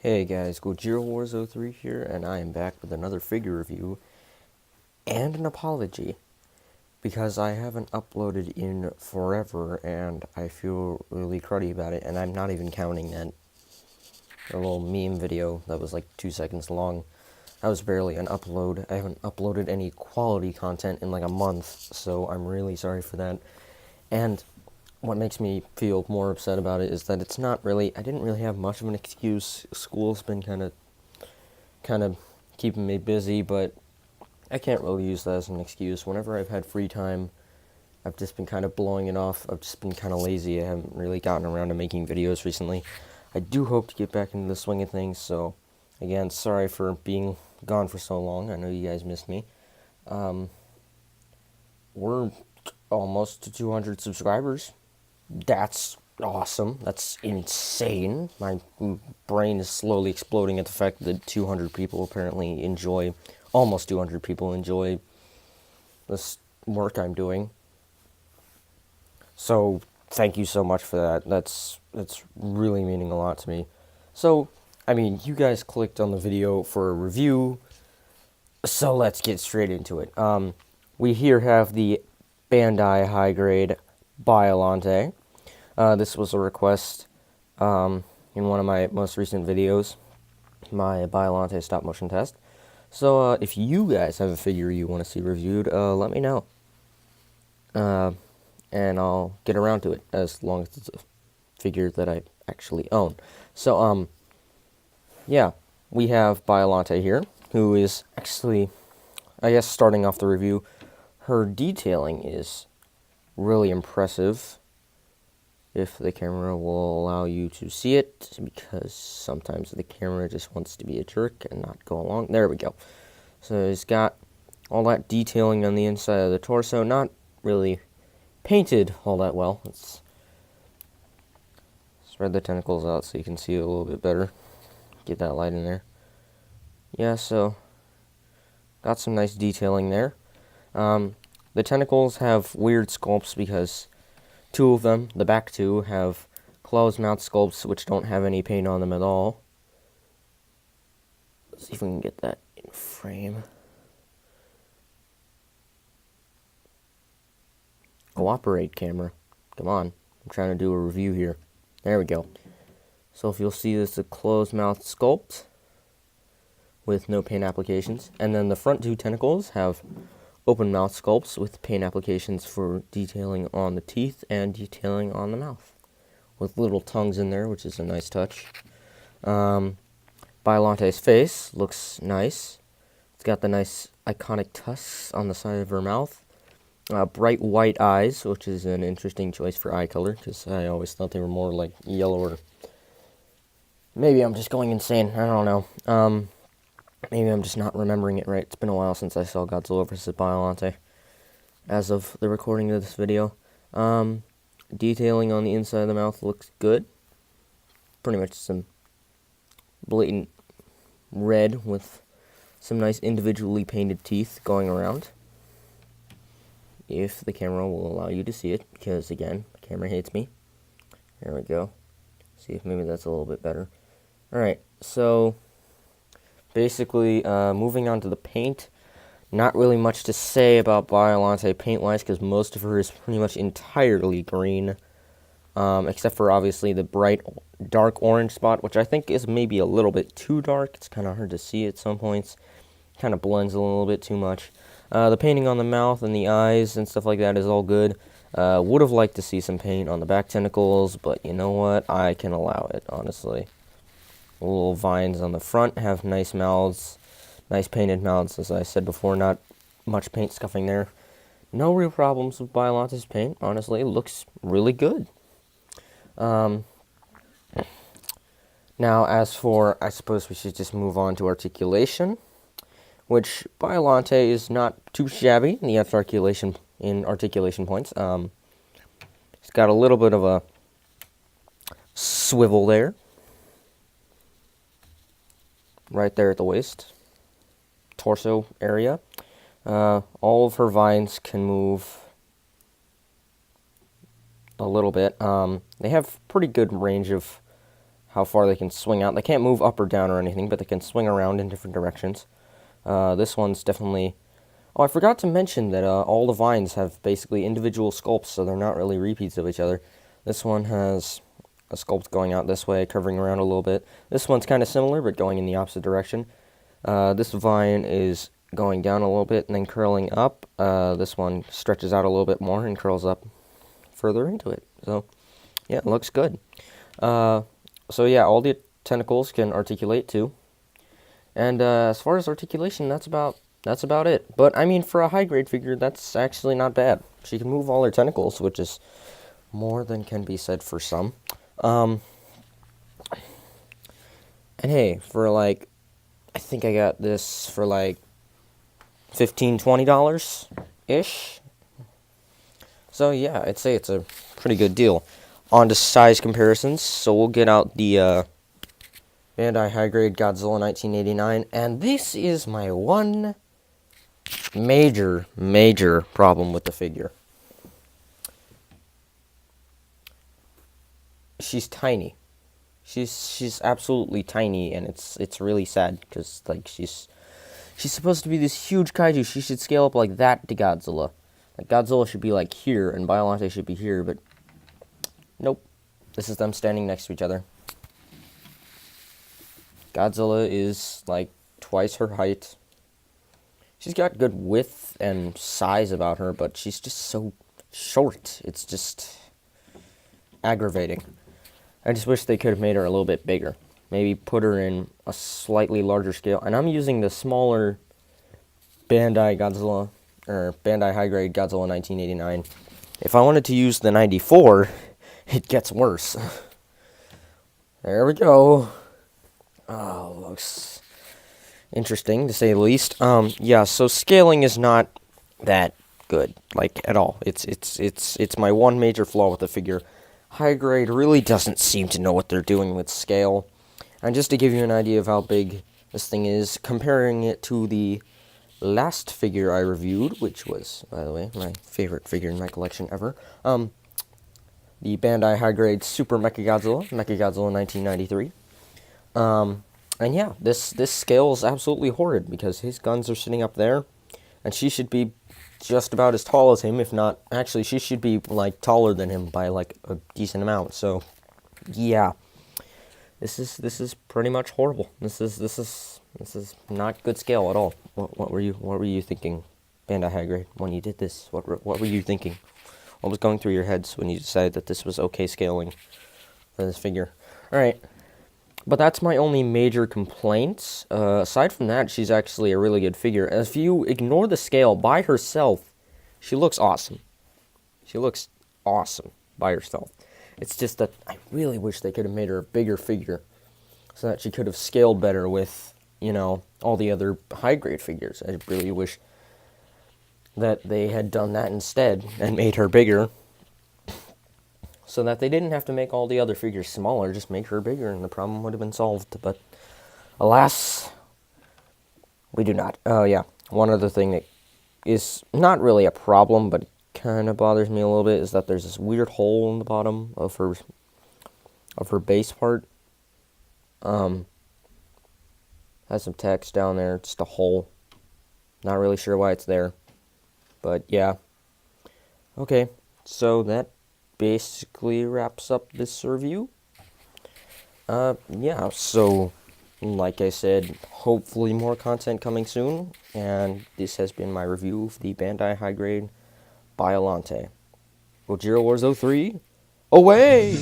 Hey guys, Gojira Wars 03 here, and I am back with another figure review and an apology because I haven't uploaded in forever and I feel really cruddy about it, and I'm not even counting that little meme video that was like 2 seconds long. That was barely an upload. I haven't uploaded any quality content in like a month, so I'm really sorry for that. And what makes me feel more upset about it is that it's not really, I didn't really have much of an excuse. School's been kind of keeping me busy, but I can't really use that as an excuse. Whenever I've had free time, I've just been kind of blowing it off. I've just been kind of lazy. I haven't really gotten around to making videos recently. I do hope to get back into the swing of things, so again, sorry for being gone for so long. I know you guys missed me. We're almost to 200 subscribers. That's awesome. That's insane. My brain is slowly exploding at the fact that 200 people apparently enjoy, almost 200 people enjoy this work I'm doing. So, thank you so much for that. That's really meaning a lot to me. So, I mean, you guys clicked on the video for a review, so let's get straight into it. We here have the Bandai high grade Biollante. This was a request in one of my most recent videos, my Biollante stop motion test. So if you guys have a figure you want to see reviewed, let me know. And I'll get around to it as long as it's a figure that I actually own. So, yeah, we have Biollante here, who is actually, I guess starting off the review, her detailing is really impressive. If the camera will allow you to see it, because sometimes the camera just wants to be a jerk and not go along. There we go. So it's got all that detailing on the inside of the torso, not really painted all that well. Let's spread the tentacles out so you can see it a little bit better. Get that light in there. Yeah, so got some nice detailing there. The tentacles have weird sculpts because two of them, the back two, have closed mouth sculpts which don't have any paint on them at all. Let's see if we can get that in frame. Cooperate, camera. Come on. I'm trying to do a review here. There we go. So if you'll see, this is a closed mouth sculpt with no paint applications. And then the front two tentacles have open mouth sculpts with paint applications for detailing on the teeth and detailing on the mouth, with little tongues in there, which is a nice touch. Biollante's face looks nice. It's got the nice iconic tusks on the side of her mouth. Bright white eyes, which is an interesting choice for eye color, because I always thought they were more like yellow, or maybe I'm just going insane. I don't know. Maybe I'm just not remembering it right. It's been a while since I saw Godzilla vs. Biollante, as of the recording of this video. Detailing on the inside of the mouth looks good. Pretty much some blatant red with some nice individually painted teeth going around. If the camera will allow you to see it, because again, the camera hates me. There we go. See if maybe that's a little bit better. Alright, so basically, moving on to the paint. Not really much to say about Biollante paint-wise, because most of her is pretty much entirely green, except for obviously the bright dark orange spot, which I think is maybe a little bit too dark. It's kind of hard to see at some points. Kind of blends a little bit too much. The painting on the mouth and the eyes and stuff like that is all good. Would have liked to see some paint on the back tentacles, but you know what? I can allow it, honestly. Little vines on the front have nice mouths, nice painted mouths, as I said before, not much paint scuffing there. No real problems with Biollante's paint, honestly. It looks really good. Now, as for, I suppose we should just move on to articulation, which Biollante is not too shabby in the articulation points. It's got a little bit of a swivel there, right there at the waist, torso area. All of her vines can move a little bit. They have pretty good range of how far they can swing out. They can't move up or down or anything, but they can swing around in different directions. This one's definitely... Oh, I forgot to mention that all the vines have basically individual sculpts, so they're not really repeats of each other. This one has a sculpt going out this way, curving around a little bit. This one's kind of similar, but going in the opposite direction. This vine is going down a little bit and then curling up. This one stretches out a little bit more and curls up further into it. So, yeah, it looks good. So yeah, all the tentacles can articulate too. And as far as articulation, that's about it. But I mean, for a high grade figure, that's actually not bad. She can move all her tentacles, which is more than can be said for some. And hey, for like, I think I got this for like $15-$20 ish. So yeah, I'd say it's a pretty good deal. On to size comparisons, so we'll get out the Bandai High Grade Godzilla 1989, and this is my one major problem with the figure. She's tiny. She's absolutely tiny, and it's really sad because like she's supposed to be this huge kaiju. She should scale up like that to Godzilla. Like Godzilla should be like here, and Biollante should be here, but nope. This is them standing next to each other. Godzilla is like twice her height. She's got good width and size about her, but she's just so short. It's just aggravating. I just wish they could have made her a little bit bigger. Maybe put her in a slightly larger scale. And I'm using the smaller Bandai Godzilla, or Bandai High Grade Godzilla 1989. If I wanted to use the 94, it gets worse. There we go. Oh, looks interesting to say the least. Yeah, so scaling is not that good, like at all. It's my one major flaw with the figure. High grade really doesn't seem to know what they're doing with scale. And just to give you an idea of how big this thing is, comparing it to the last figure I reviewed, which was, by the way, my favorite figure in my collection ever, the Bandai High Grade Super Mechagodzilla 1993. And yeah, this scale is absolutely horrid because his guns are sitting up there, and she should be just about as tall as him, if not, actually, she should be, like, taller than him by, like, a decent amount, so, yeah. This is pretty much horrible. This is not good scale at all. What were you thinking, Bandai High Grade, when you did this? What were you thinking? What was going through your heads when you decided that this was okay scaling for this figure? Alright. But that's my only major complaint. Aside from that, she's actually a really good figure. If you ignore the scale by herself, she looks awesome. She looks awesome by herself. It's just that I really wish they could have made her a bigger figure so that she could have scaled better with, you know, all the other high-grade figures. I really wish that they had done that instead and made her bigger, so that they didn't have to make all the other figures smaller, just make her bigger, and the problem would have been solved. But, alas, we do not. Oh, yeah, one other thing that is not really a problem, but kind of bothers me a little bit, is that there's this weird hole in the bottom of her base part. Has some text down there, just a hole. Not really sure why it's there, but yeah. Okay, so that basically wraps up this review. Yeah, so like I said, hopefully more content coming soon, and this has been my review of the Bandai High Grade Biollante. Gojira Wars 03, away!